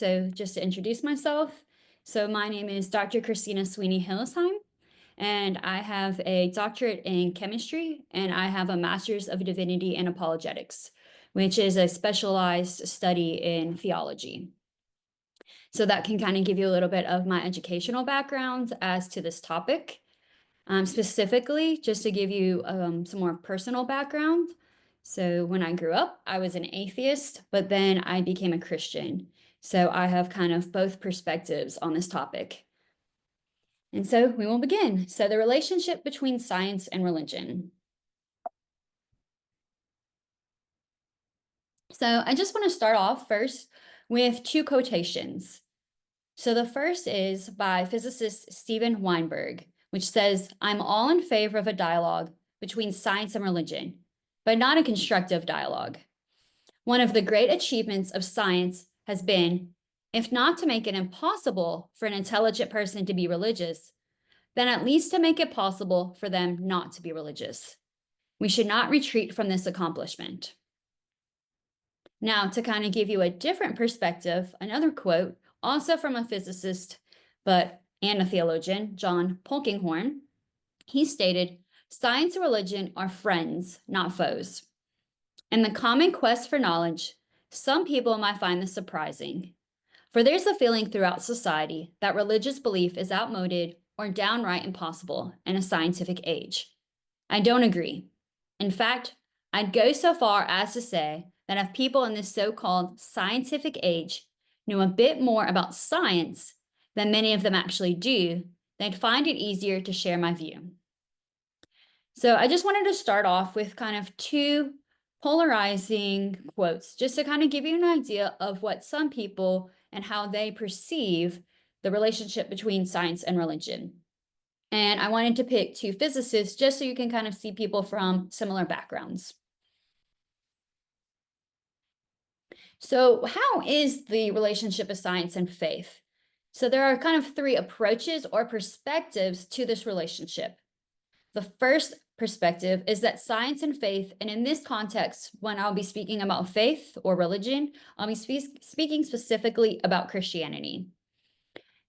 So just to introduce myself, so my name is Dr. Christina Sweeney Hillesheim, and I have a doctorate in chemistry, and I have a master's of divinity and apologetics, which is a specialized study in theology. So that can kind of give you a little bit of my educational background as to this topic. Specifically, just to give you some more personal background. So when I grew up, I was an atheist, but then I became a Christian. So I have kind of both perspectives on this topic. And so we will begin. So the relationship between science and religion. So I just want to start off first with two quotations. So the first is by physicist Steven Weinberg, which says, "I'm all in favor of a dialogue between science and religion, but not a constructive dialogue. One of the great achievements of science has been, if not to make it impossible for an intelligent person to be religious, then at least to make it possible for them not to be religious. We should not retreat from this accomplishment." Now, to kind of give you a different perspective, another quote, also from a physicist, and a theologian, John Polkinghorne, he stated, "Science and religion are friends, not foes. In the common quest for knowledge, some people might find this surprising, for there's a feeling throughout society that religious belief is outmoded or downright impossible in a scientific age. I don't agree. In fact, I'd go so far as to say that if people in this so-called scientific age knew a bit more about science than many of them actually do, they'd find it easier to share my view." So I just wanted to start off with kind of two polarizing quotes, just to kind of give you an idea of what some people and how they perceive the relationship between science and religion. And I wanted to pick two physicists just so you can kind of see people from similar backgrounds. So how is the relationship of science and faith? So there are kind of three approaches or perspectives to this relationship. The first perspective is that science and faith, and in this context, when I'll be speaking about faith or religion, I'll be speaking specifically about Christianity.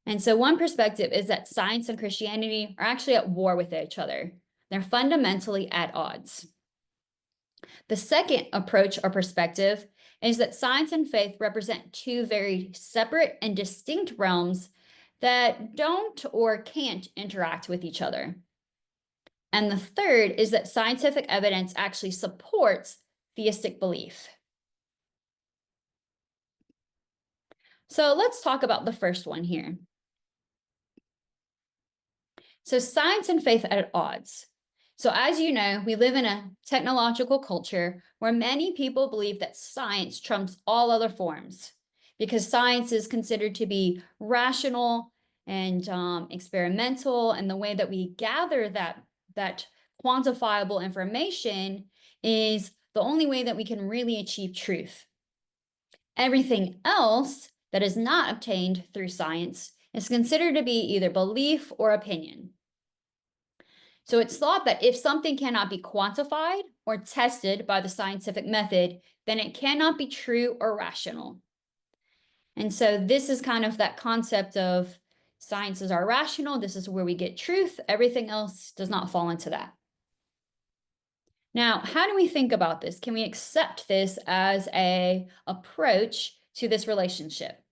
And so one perspective is that science and Christianity are actually at war with each other. They're fundamentally at odds. The second approach or perspective is that science and faith represent two very separate and distinct realms that don't or can't interact with each other. And the third is that scientific evidence actually supports theistic belief. So let's talk about the first one here. So science and faith at odds. So as you know, we live in a technological culture where many people believe that science trumps all other forms because science is considered to be rational and experimental, and the way that we gather that quantifiable information is the only way that we can really achieve truth. Everything else that is not obtained through science is considered to be either belief or opinion. So it's thought that if something cannot be quantified or tested by the scientific method, then it cannot be true or rational. And so this is kind of that concept of sciences are rational. This is where we get truth. Everything else does not fall into that. Now, how do we think about this? Can we accept this as an approach to this relationship?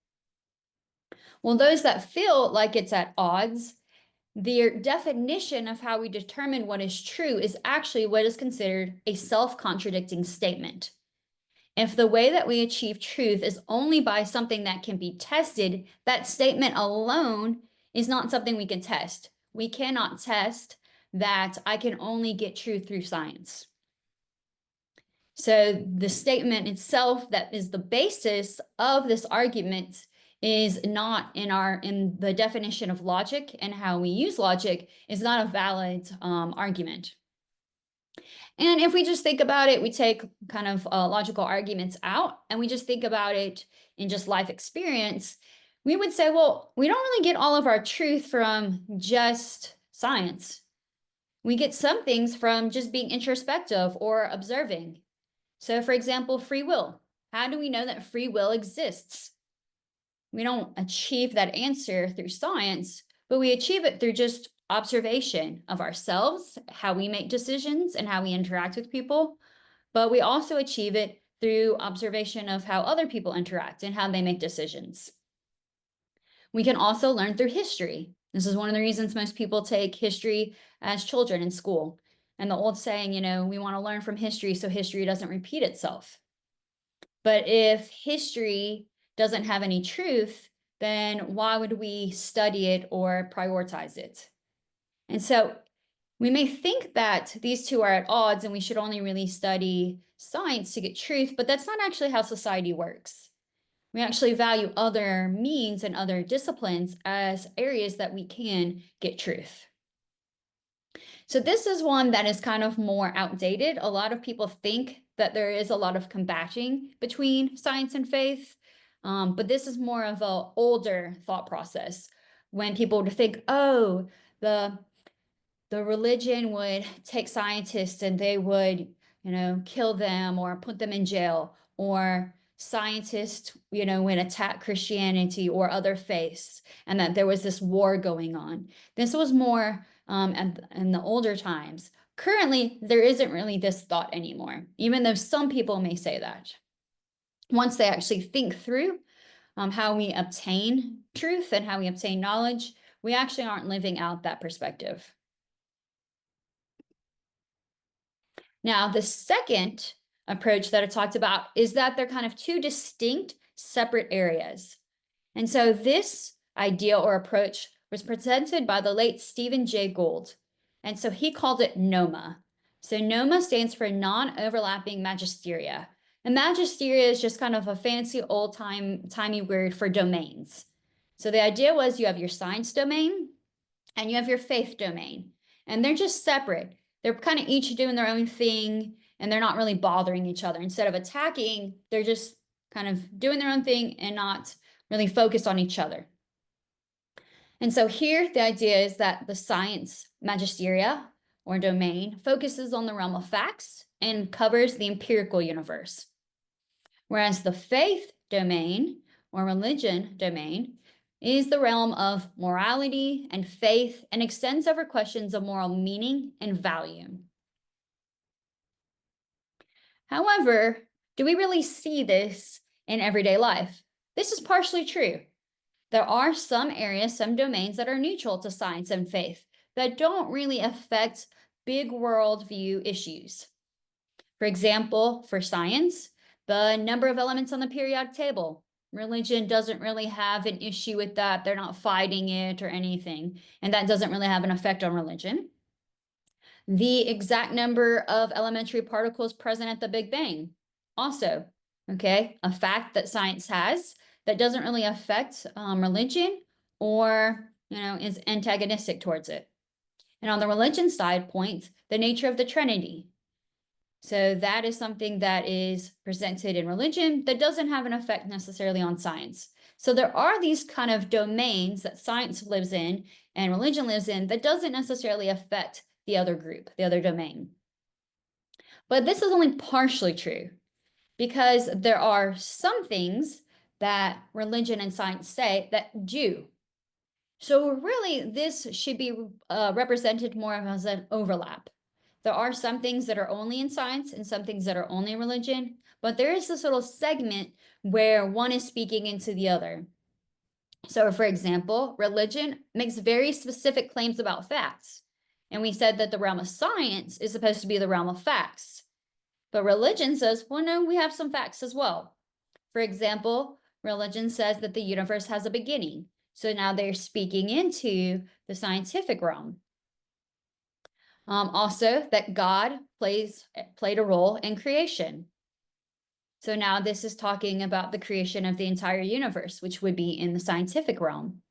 Well, those that feel like it's at odds, their definition of how we determine what is true is actually what is considered a self-contradicting statement. If the way that we achieve truth is only by something that can be tested, that statement alone is not something we can test. We cannot test that I can only get truth through science. So the statement itself that is the basis of this argument is not in the definition of logic, and how we use logic is not a valid argument. And if we just think about it, we take kind of logical arguments out and we just think about it in just life experience, we would say, well, we don't really get all of our truth from just science. We get some things from just being introspective or observing. So for example, free will. How do we know that free will exists? We don't achieve that answer through science, but we achieve it through just observation of ourselves, how we make decisions and how we interact with people. But we also achieve it through observation of how other people interact and how they make decisions. We can also learn through history. This is one of the reasons most people take history as children in school. And the old saying, we want to learn from history so history doesn't repeat itself. But if history doesn't have any truth, then why would we study it or prioritize it? And so we may think that these two are at odds and we should only really study science to get truth, but that's not actually how society works. We actually value other means and other disciplines as areas that we can get truth. So this is one that is kind of more outdated. A lot of people think that there is a lot of combating between science and faith, but this is more of an older thought process when people would think, oh, the religion would take scientists and they would, kill them or put them in jail, or scientists, would attack Christianity or other faiths, and that there was this war going on. This was more in the older times. Currently, there isn't really this thought anymore, even though some people may say that. Once they actually think through how we obtain truth and how we obtain knowledge, we actually aren't living out that perspective. Now, the second approach that I talked about is that they're kind of two distinct, separate areas. And so this idea or approach was presented by the late Stephen Jay Gould. And so he called it NOMA. So NOMA stands for non-overlapping magisteria. And magisteria is just kind of a fancy old-timey word for domains. So the idea was you have your science domain and you have your faith domain, and they're just separate. They're kind of each doing their own thing, and they're not really bothering each other. Instead of attacking, they're just kind of doing their own thing and not really focused on each other. And so here, the idea is that the science magisteria or domain focuses on the realm of facts and covers the empirical universe. Whereas the faith domain or religion domain is the realm of morality and faith and extends over questions of moral meaning and value. However, do we really see this in everyday life? This is partially true. There are some areas, some domains that are neutral to science and faith that don't really affect big worldview issues. For example, for science, the number of elements on the periodic table. Religion doesn't really have an issue with that. They're not fighting it or anything, and that doesn't really have an effect on religion. The exact number of elementary particles present at the Big Bang, also, okay, a fact that science has that doesn't really affect religion or, is antagonistic towards it. And on the religion side points the nature of the Trinity. So that is something that is presented in religion that doesn't have an effect necessarily on science. So there are these kind of domains that science lives in and religion lives in that doesn't necessarily affect the other group, the other domain. But this is only partially true because there are some things that religion and science say that do. So really, this should be represented more as an overlap. There are some things that are only in science and some things that are only in religion, but there is this little segment where one is speaking into the other. So for example, religion makes very specific claims about facts. And we said that the realm of science is supposed to be the realm of facts. But religion says, well, no, we have some facts as well. For example, religion says that the universe has a beginning. So now they're speaking into the scientific realm. Also, that God played a role in creation. So now this is talking about the creation of the entire universe, which would be in the scientific realm.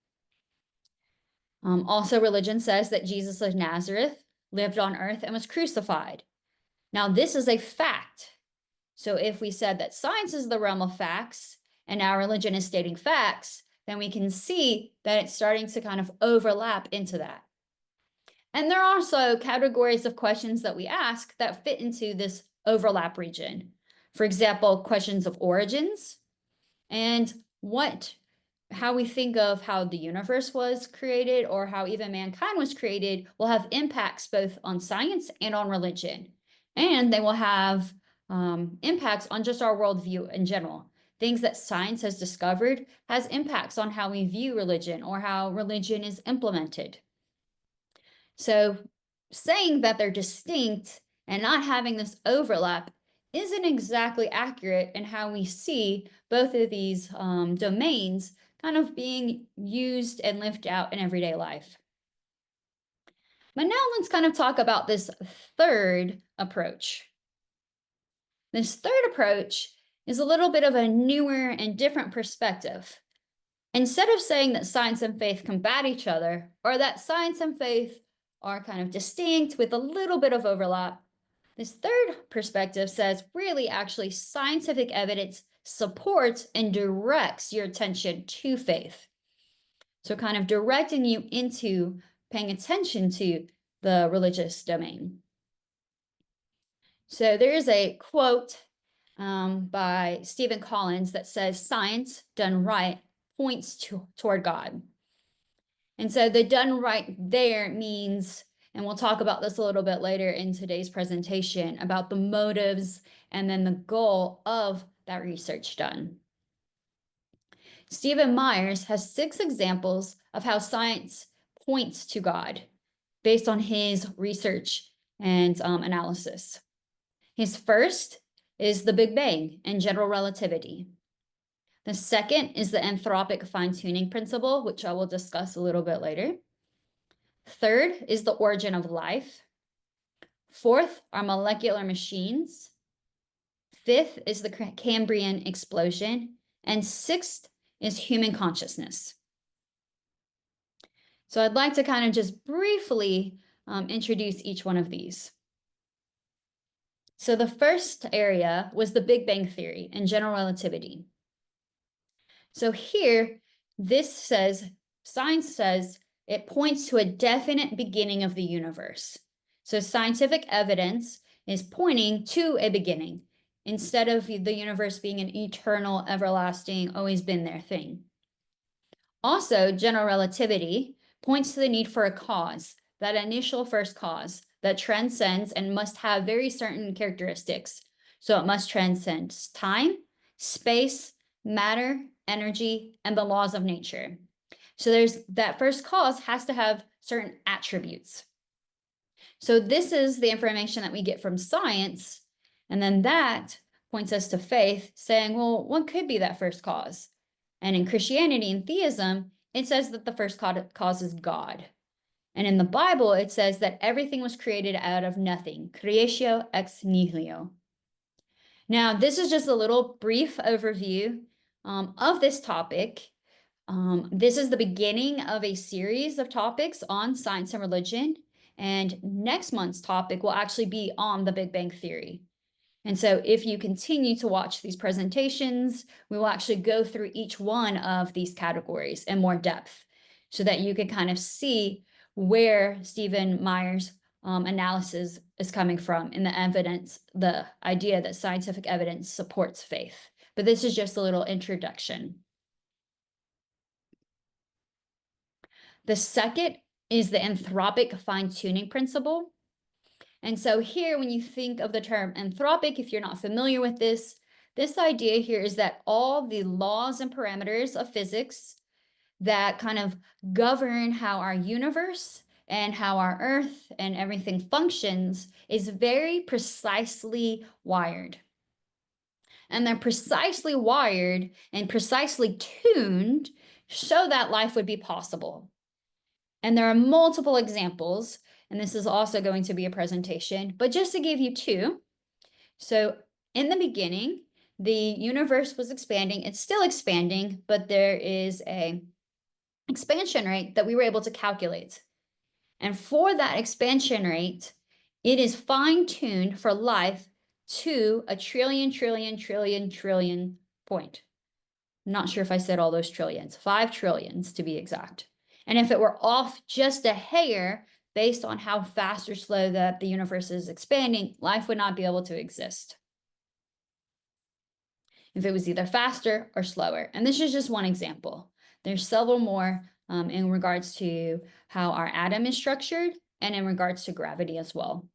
Also, religion says that Jesus of Nazareth lived on earth and was crucified. Now, this is a fact. So if we said that science is the realm of facts and our religion is stating facts, then we can see that it's starting to kind of overlap into that. And there are also categories of questions that we ask that fit into this overlap region. For example, questions of origins and what how we think of how the universe was created or how even mankind was created will have impacts both on science and on religion. And they will have impacts on just our worldview in general. Things that science has discovered has impacts on how we view religion or how religion is implemented. So saying that they're distinct and not having this overlap isn't exactly accurate in how we see both of these domains kind of being used and lived out in everyday life. But now let's kind of talk about this third approach. This third approach is a little bit of a newer and different perspective. Instead of saying that science and faith combat each other, or that science and faith are kind of distinct with a little bit of overlap, this third perspective says really actually scientific evidence supports and directs your attention to faith. So kind of directing you into paying attention to the religious domain. So there is a quote by Stephen Collins that says, "Science done right points toward God." And so the done right there means, and we'll talk about this a little bit later in today's presentation, about the motives and then the goal of that research done. Stephen Myers has 6 examples of how science points to God based on his research and analysis. His first is the Big Bang and general relativity. The second is the anthropic fine-tuning principle, which I will discuss a little bit later. Third is the origin of life. Fourth are molecular machines. Fifth is the Cambrian explosion. And sixth is human consciousness. So I'd like to kind of just briefly introduce each one of these. So the first area was the Big Bang theory and general relativity. So here, this says, science says, it points to a definite beginning of the universe. So scientific evidence is pointing to a beginning instead of the universe being an eternal, everlasting, always been there thing. Also, general relativity points to the need for a cause, that initial first cause that transcends and must have very certain characteristics. So it must transcend time, space, matter, energy, and the laws of nature. So there's that first cause has to have certain attributes. So this is the information that we get from science, and then that points us to faith, saying, well, what could be that first cause? And in Christianity and theism, it says that the first cause is God. And in the Bible, it says that everything was created out of nothing, creatio ex nihilo. Now, this is just a little brief overview of this topic. This is the beginning of a series of topics on science and religion. And next month's topic will actually be on the Big Bang Theory. And so if you continue to watch these presentations, we will actually go through each one of these categories in more depth so that you can kind of see where Stephen Myers' analysis is coming from in the evidence, the idea that scientific evidence supports faith. But this is just a little introduction. The second is the anthropic fine-tuning principle. And so here, when you think of the term anthropic, if you're not familiar with this idea here is that all the laws and parameters of physics that kind of govern how our universe and how our earth and everything functions is very precisely wired. And they're precisely wired and precisely tuned so that life would be possible. And there are multiple examples, and this is also going to be a presentation, but just to give you 2. So in the beginning, the universe was expanding. It's still expanding, but there is a expansion rate that we were able to calculate. And for that expansion rate, it is fine-tuned for life to a trillion point. I'm not sure if I said all those trillions, 5 trillions to be exact. And if it were off just a hair based on how fast or slow that the universe is expanding, life would not be able to exist. If it was either faster or slower. And this is just one example. There's several more in regards to how our atom is structured and in regards to gravity as well.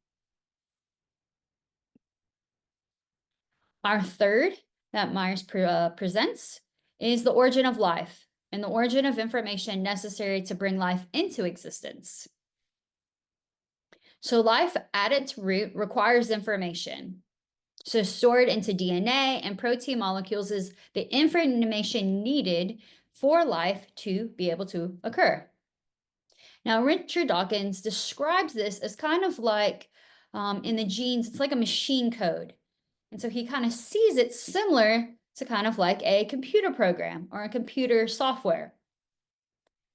Our third that Myers presents is the origin of life and the origin of information necessary to bring life into existence. So life at its root requires information. So stored into DNA and protein molecules is the information needed for life to be able to occur. Now, Richard Dawkins describes this as kind of like in the genes, it's like a machine code. And so he kind of sees it similar to kind of like a computer program or a computer software.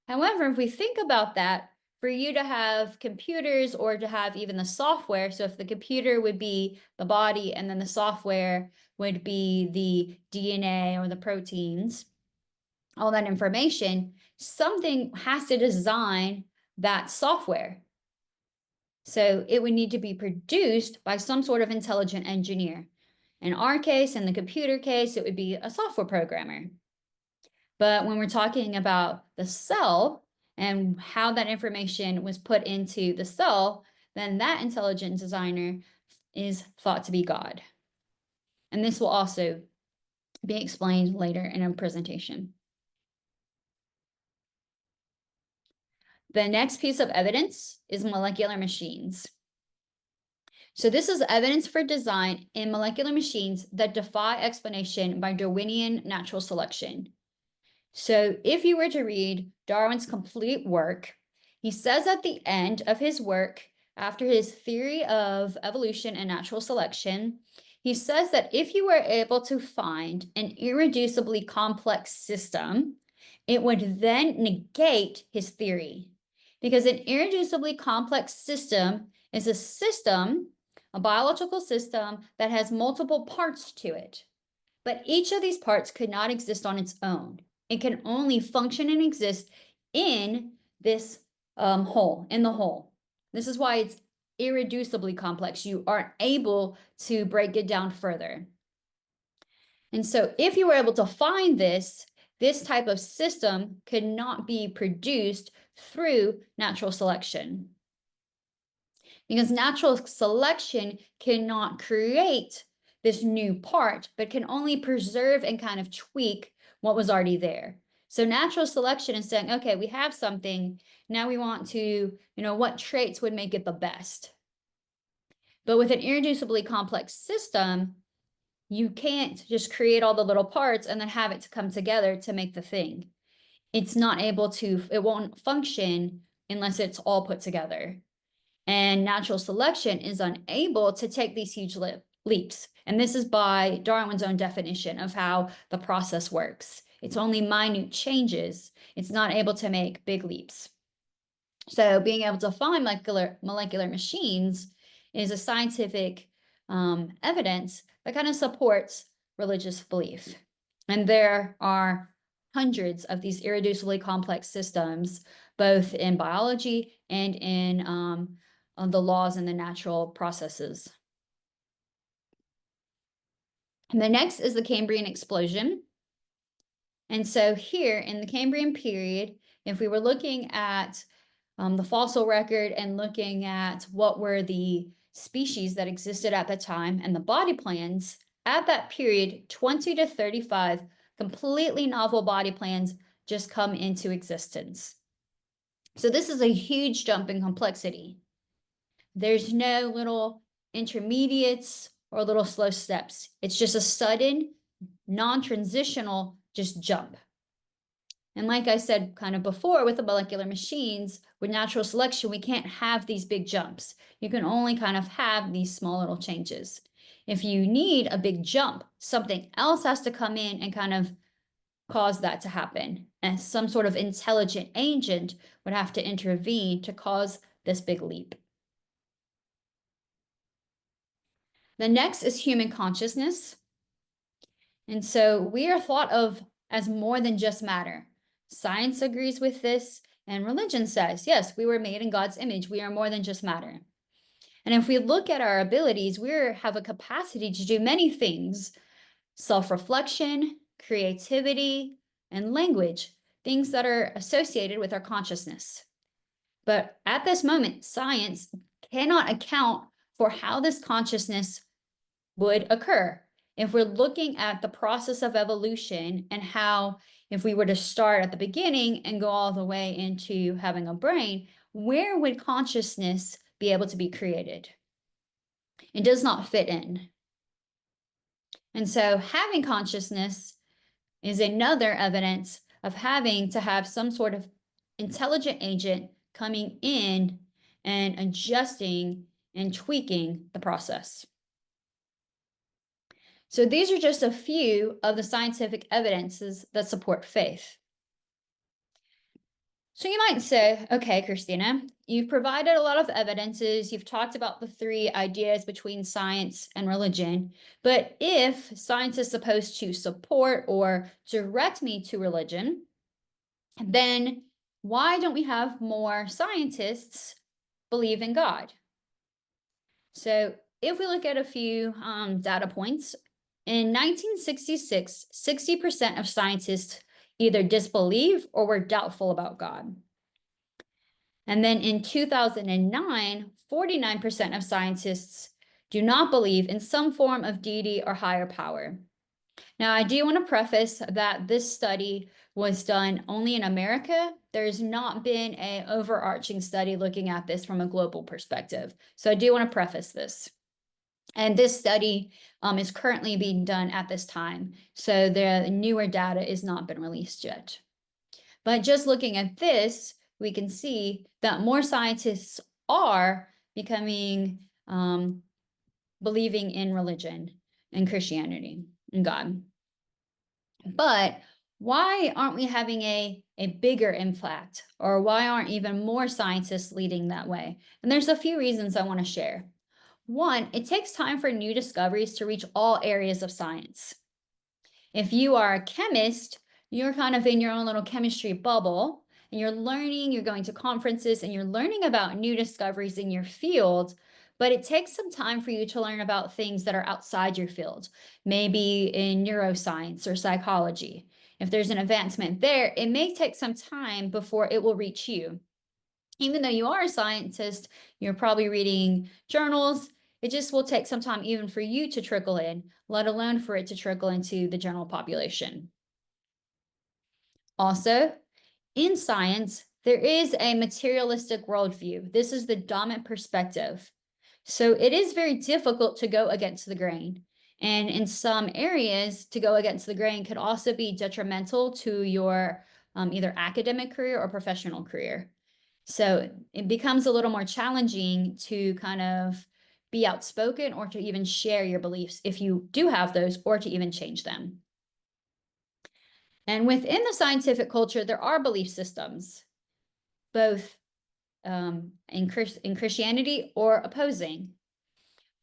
However, if we think about that, for you to have computers or to have even the software, so if the computer would be the body and then the software would be the DNA or the proteins, all that information, something has to design that software. So it would need to be produced by some sort of intelligent engineer. In our case, in the computer case, it would be a software programmer. But when we're talking about the cell and how that information was put into the cell, then that intelligent designer is thought to be God. And this will also be explained later in a presentation. The next piece of evidence is molecular machines. So this is evidence for design in molecular machines that defy explanation by Darwinian natural selection. So if you were to read Darwin's complete work, he says at the end of his work, after his theory of evolution and natural selection, he says that if you were able to find an irreducibly complex system, it would then negate his theory. Because an irreducibly complex system is a system, a biological system that has multiple parts to it. But each of these parts could not exist on its own. It can only function and exist in this whole, in the whole. This is why it's irreducibly complex. You aren't able to break it down further. And so if you were able to find this type of system could not be produced through natural selection. Because natural selection cannot create this new part, but can only preserve and kind of tweak what was already there. So natural selection is saying, okay, we have something, now we want to, what traits would make it the best? But with an irreducibly complex system, you can't just create all the little parts and then have it to come together to make the thing. It's not able to, it won't function unless it's all put together. And natural selection is unable to take these huge leaps. And this is by Darwin's own definition of how the process works. It's only minute changes. It's not able to make big leaps. So being able to find molecular machines is a scientific evidence that kind of supports religious belief. And there are hundreds of these irreducibly complex systems, both in biology and in the laws and the natural processes. And the next is the Cambrian explosion. And so here in the Cambrian period, if we were looking at the fossil record and looking at what were the species that existed at the time and the body plans, at that period, 20 to 35 completely novel body plans just come into existence. So this is a huge jump in complexity. There's no little intermediates or little slow steps. It's just a sudden, non-transitional, just jump. And like I said kind of before with the molecular machines, with natural selection, we can't have these big jumps. You can only kind of have these small little changes. If you need a big jump, something else has to come in and kind of cause that to happen. And some sort of intelligent agent would have to intervene to cause this big leap. The next is human consciousness. And so we are thought of as more than just matter. Science agrees with this, and religion says, yes, we were made in God's image. We are more than just matter. And if we look at our abilities, we have a capacity to do many things: self-reflection, creativity, and language. things that are associated with our consciousness. But at this moment, science cannot account for how this consciousness would occur. If we're looking at the process of evolution and how, if we were to start at the beginning and go all the way into having a brain, where would consciousness be able to be created? It does not fit in. And so having consciousness is another evidence of having to have some sort of intelligent agent coming in and adjusting and tweaking the process. So these are just a few of the scientific evidences that support faith. So you might say, okay, Christina, you've provided a lot of evidences. You've talked about the three ideas between science and religion. But if science is supposed to support or direct me to religion, then why don't we have more scientists believe in God? So if we look at a few data points, in 1966, 60% of scientists either disbelieve or were doubtful about God. And then in 2009, 49% of scientists do not believe in some form of deity or higher power. Now, I do want to preface that this study was done only in America. There's not been an overarching study looking at this from a global perspective. So I do want to preface this. And this study is currently being done at this time. So the newer data has not been released yet. But just looking at this, we can see that more scientists are becoming believing in religion and Christianity and God. But why aren't we having a bigger impact, or why aren't even more scientists leading that way? And there's a few reasons I want to share. One, it takes time for new discoveries to reach all areas of science. If you are a chemist, you're kind of in your own little chemistry bubble, and you're learning, you're going to conferences, and you're learning about new discoveries in your field, but it takes some time for you to learn about things that are outside your field, maybe in neuroscience or psychology. If there's an advancement there, it may take some time before it will reach you. Even though you are a scientist, you're probably reading journals. It just will take some time even for you to trickle in, let alone for it to trickle into the general population. Also, in science, there is a materialistic worldview. This is the dominant perspective. So it is very difficult to go against the grain. And in some areas, to go against the grain could also be detrimental to your either academic career or professional career. So it becomes a little more challenging to kind of be outspoken or to even share your beliefs if you do have those, or to even change them. And within the scientific culture, there are belief systems, both in Christianity or opposing.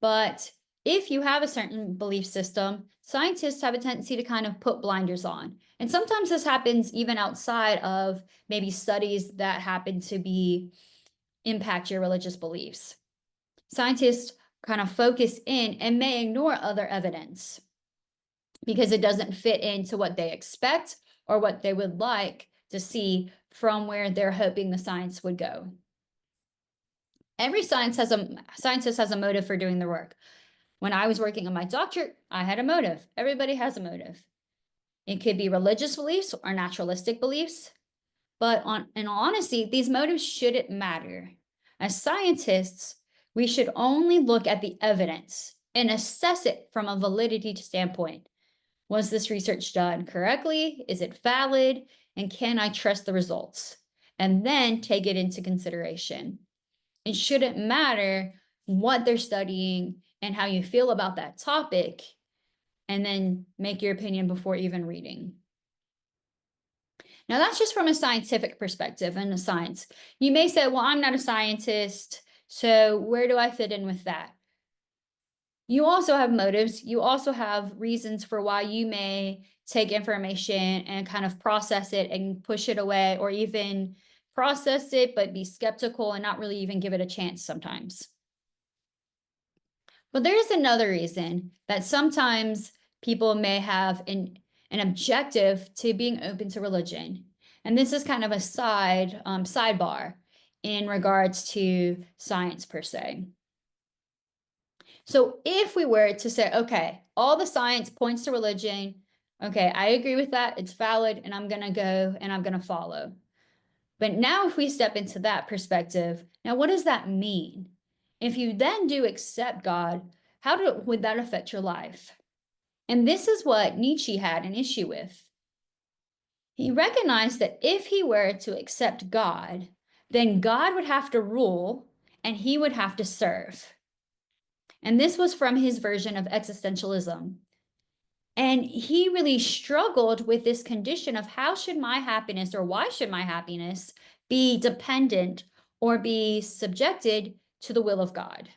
But if you have a certain belief system, scientists have a tendency to kind of put blinders on. And sometimes this happens even outside of maybe studies that happen to be impact your religious beliefs. Scientists kind of focus in and may ignore other evidence because it doesn't fit into what they expect or what they would like to see from where they're hoping the science would go. Every scientist has a motive for doing the work. When I was working on my doctorate, I had a motive. Everybody has a motive. It could be religious beliefs or naturalistic beliefs, but in all honesty, these motives shouldn't matter. As scientists, we should only look at the evidence and assess it from a validity standpoint. Was this research done correctly? Is it valid? And can I trust the results? And then take it into consideration. It shouldn't matter what they're studying and how you feel about that topic, and then make your opinion before even reading. Now, that's just from a scientific perspective and a science. You may say, well, I'm not a scientist, so where do I fit in with that? You also have motives. You also have reasons for why you may take information and kind of process it and push it away, or even process it, but be skeptical and not really even give it a chance sometimes. But there's another reason that sometimes people may have an objective to being open to religion. And this is kind of a sidebar in regards to science per se. So if we were to say, okay, all the science points to religion, okay, I agree with that, it's valid, and I'm gonna go and I'm gonna follow. But now if we step into that perspective, now what does that mean? If you then do accept God, would that affect your life? And this is what Nietzsche had an issue with. He recognized that if he were to accept God, then God would have to rule and he would have to serve. And this was from his version of existentialism. And he really struggled with this condition of how should my happiness or why should my happiness be dependent or be subjected to the will of God?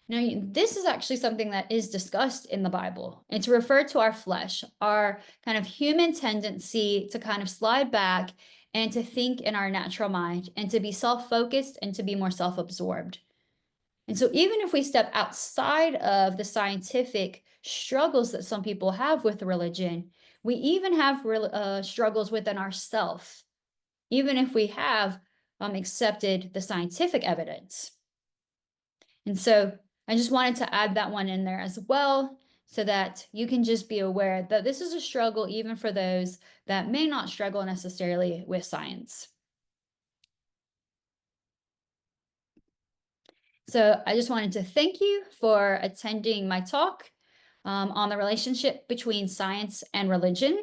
Now, this is actually something that is discussed in the Bible. It's referred to our flesh, our kind of human tendency to kind of slide back and to think in our natural mind and to be self-focused and to be more self-absorbed. And so even if we step outside of the scientific struggles that some people have with religion, we even have struggles within ourself, even if we have accepted the scientific evidence. And so I just wanted to add that one in there as well, so that you can just be aware that this is a struggle even for those that may not struggle necessarily with science. So I just wanted to thank you for attending my talk on the relationship between science and religion.